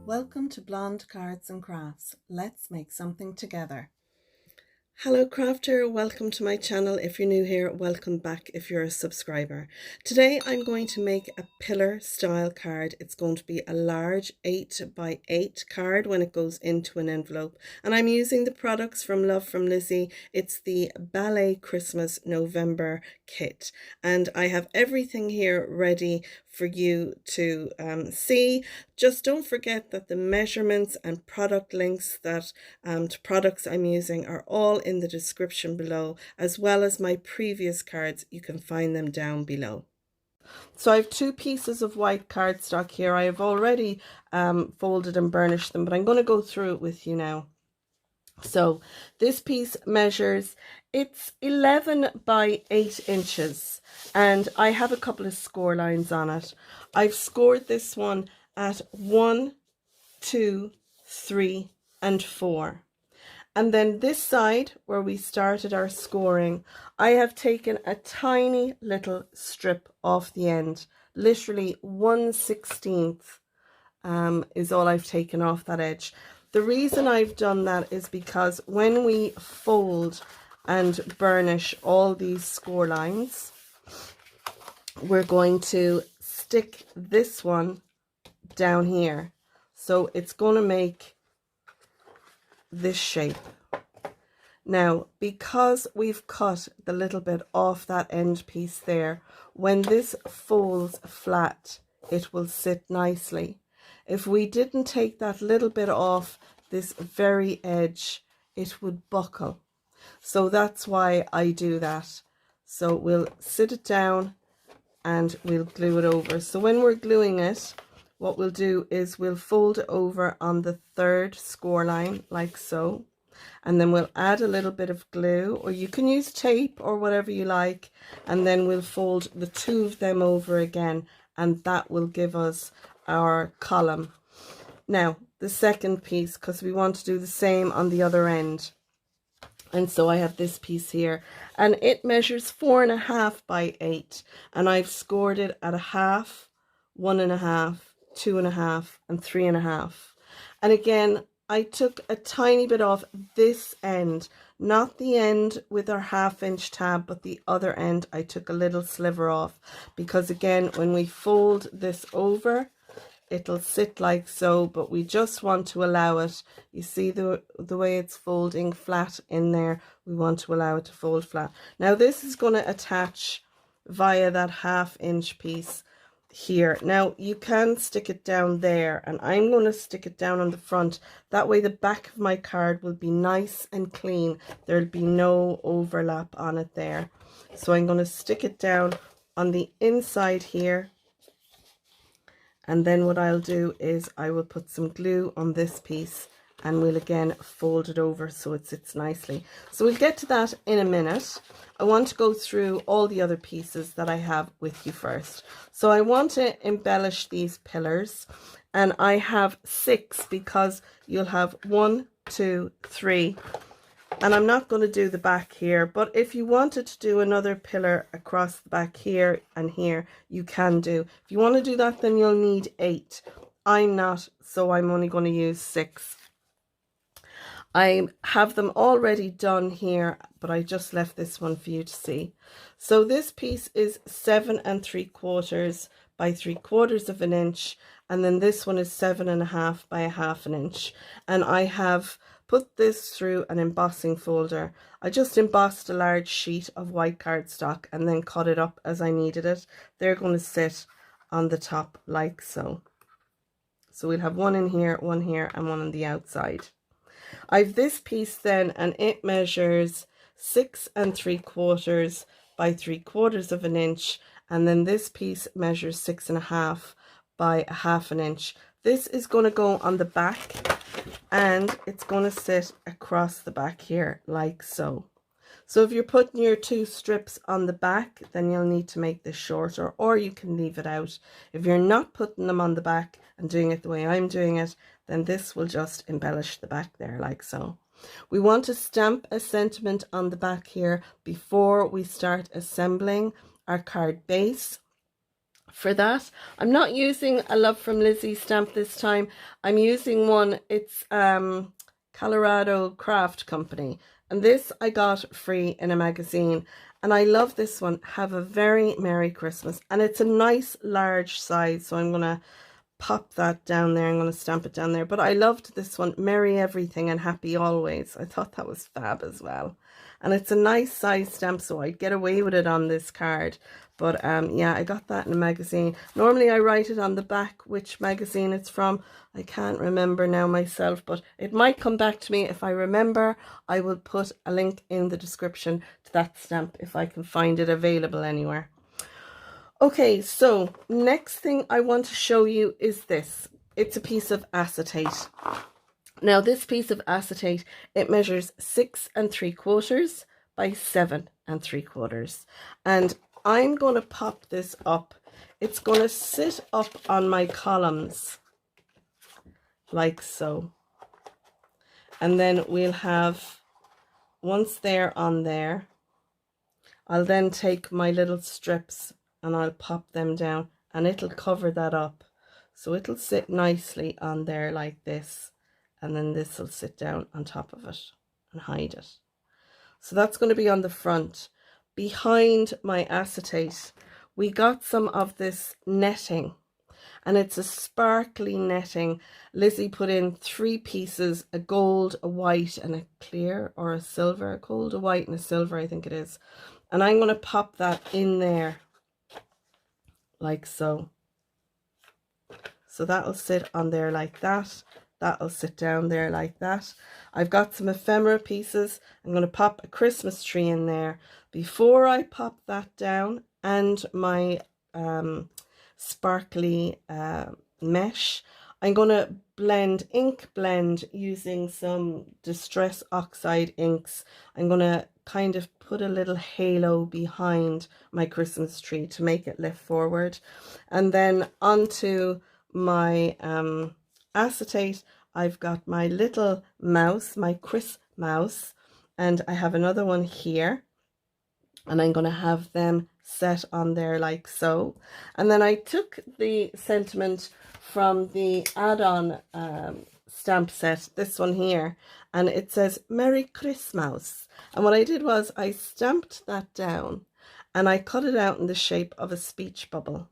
Welcome to Blonde Cards and Crafts. Let's make something together. Hello crafter, welcome to my channel. If you're new here, welcome back if you're a subscriber. Today I'm going to make a pillar style card. It's going to be a large 8x8 card when it goes into an envelope. And I'm using the products from Love from Lizi. It's the Ballet Christmas November kit. And I have everything here ready for you to see. Just don't forget that the measurements and product links that to products I'm using are all in the description below, as well as my previous cards. You can find them down below. So I have two pieces of white cardstock here. I have already folded and burnished them, but I'm going to go through it with you now. So this piece measures, it's 11 by 8 inches, and I have a couple of score lines on it. I've scored this one at 1, 2, 3, and 4. And then this side where we started our scoring, I have taken a tiny little strip off the end, literally 1/16 is all I've taken off that edge. The reason I've done that is because when we fold and burnish all these score lines, we're going to stick this one down here. So it's going to make this shape. Now, because we've cut the little bit off that end piece there, when this folds flat, it will sit nicely. If we didn't take that little bit off this very edge, it would buckle. So that's why I do that. So we'll sit it down and we'll glue it over. So when we're gluing it, what we'll do is we'll fold it over on the third score line, like so. And then we'll add a little bit of glue, or you can use tape or whatever you like. And then we'll fold the two of them over again, and that will give us our column. Now, the second piece, because we want to do the same on the other end. And so I have this piece here, and it measures 4.5 by 8. And I've scored it at 1/2, 1.5, 2.5, and 3.5. And again, I took a tiny bit off this end, not the end with our 1/2 inch tab, but the other end I took a little sliver off, because again, when we fold this over, it'll sit like so, but we just want to allow it, you see the way it's folding flat in there, we want to allow it to fold flat. Now this is going to attach via that 1/2 inch piece here. Now you can stick it down there, and I'm going to stick it down on the front. That way the back of my card will be nice and clean. There'll be no overlap on it there. So I'm going to stick it down on the inside here. And then what I'll do is I will put some glue on this piece, and we'll again fold it over so it sits nicely. So we'll get to that in a minute. I want to go through all the other pieces that I have with you first. So I want to embellish these pillars, and I have 6 because you'll have 1, 2, 3. And I'm not going to do the back here, but if you wanted to do another pillar across the back here and here, you can do. If you want to do that, then you'll need 8. I'm not, so I'm only going to use 6. I have them already done here, but I just left this one for you to see. So this piece is 7 3/4 by 3/4 of an inch, and then this one is 7.5 by 1/2 an inch. And I have put this through an embossing folder. I just embossed a large sheet of white cardstock and then cut it up as I needed it. They're going to sit on the top like so. So we'll have one in here, one here, and one on the outside. I've this piece then, and it measures 6 3/4 by 3/4 of an inch, and then this piece measures 6.5 by 1/2 an inch. This is going to go on the back, and it's going to sit across the back here like so. So if you're putting your 2 strips on the back, then you'll need to make this shorter, or you can leave it out. If you're not putting them on the back and doing it the way I'm doing it, then this will just embellish the back there like so. We want to stamp a sentiment on the back here before we start assembling our card base. for that. I'm not using a Love from Lizi stamp this time. I'm using one, it's Colorado Craft Company, and this I got free in a magazine, and I love this one. Have a very Merry Christmas, and it's a nice large size, so I'm gonna pop that down there. I'm going to stamp it down there. But I loved this one, Merry Everything and Happy Always. I thought that was fab as well. And it's a nice size stamp, so I'd get away with it on this card. But yeah, I got that in a magazine. Normally I write it on the back which magazine it's from. I can't remember now myself, but it might come back to me. If I remember, I will put a link in the description to that stamp if I can find it available anywhere. Okay, so next thing I want to show you is this. It's a piece of acetate. Now this piece of acetate, it measures 6 3/4 by 7 3/4. And I'm going to pop this up. It's going to sit up on my columns like so. And then we'll have, once they're on there, I'll then take my little strips and I'll pop them down, and it'll cover that up. So it'll sit nicely on there like this, and then this will sit down on top of it and hide it. So that's going to be on the front. Behind my acetate, we got some of this netting, and it's a sparkly netting. Lizi put in 3 pieces, a gold, a white, and a clear, or a silver. A gold, a white, and a silver, I think it is. And I'm going to pop that in there like so. So that'll sit on there like that. That'll sit down there like that. I've got some ephemera pieces. I'm going to pop a Christmas tree in there. Before I pop that down, and my sparkly mesh, I'm going to ink blend using some Distress Oxide inks. I'm going to kind of put a little halo behind my Christmas tree to make it lift forward. And then onto my acetate, I've got my little mouse, my Chris mouse, and I have another one here, and I'm going to have them set on there like so. And then I took the sentiment from the add-on stamp set, this one here, and it says Merry Christmas. And what I did was I stamped that down and I cut it out in the shape of a speech bubble,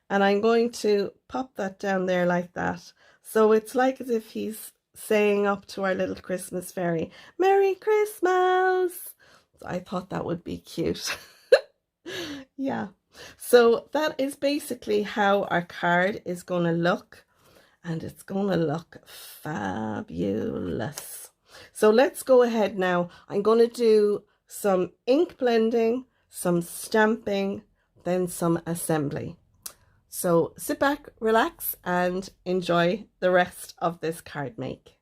and I'm going to pop that down there like that. So it's like as if he's saying up to our little Christmas fairy, Merry Christmas. So I thought that would be cute. Yeah, so that is basically how our card is going to look, and it's going to look fabulous. So let's go ahead now. I'm going to do some ink blending, some stamping, then some assembly. So sit back, relax, and enjoy the rest of this card make.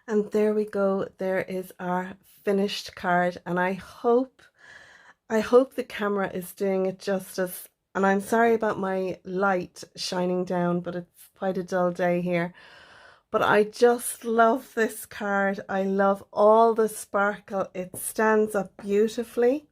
And there we go. There is our finished card, and I hope the camera is doing it justice. And I'm sorry about my light shining down, but it's quite a dull day here. But I just love this card. I love all the sparkle. It stands up beautifully.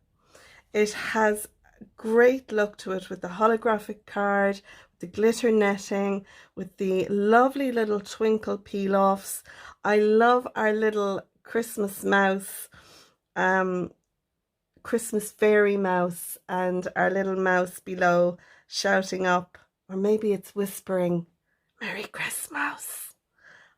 It has great look to it with the holographic card, the glitter netting, with the lovely little twinkle peel-offs. I love our little Christmas mouse, Christmas fairy mouse, and our little mouse below shouting up, or maybe it's whispering, "Merry Christmas."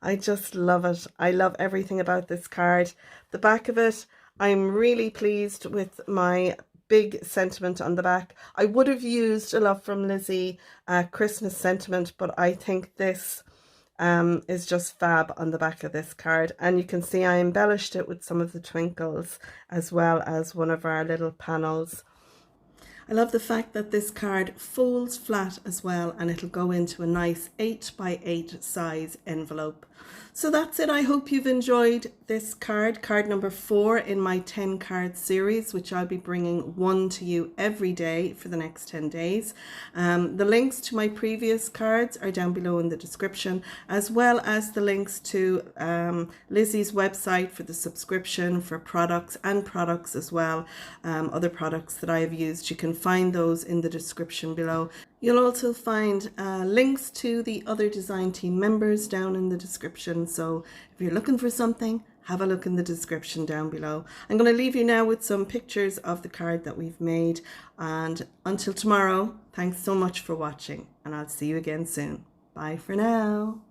I just love it. I love everything about this card. The back of it, I'm really pleased with my big sentiment on the back. I would have used a lot from Lizi Christmas sentiment, but I think this is just fab on the back of this card. And you can see I embellished it with some of the twinkles as well as one of our little panels. I love the fact that this card folds flat as well, and it'll go into a nice 8x8 size envelope. So that's it. I hope you've enjoyed this card number 4 in my 10 card series, which I'll be bringing one to you every day for the next 10 days. The links to my previous cards are down below in the description, as well as the links to Lizi's website for the subscription for products as well. Other products that I have used, you can find those in the description below. You'll also find links to the other design team members down in the description. So if you're looking for something, have a look in the description down below. I'm going to leave you now with some pictures of the card that we've made. And until tomorrow, thanks so much for watching, and I'll see you again soon. Bye for now.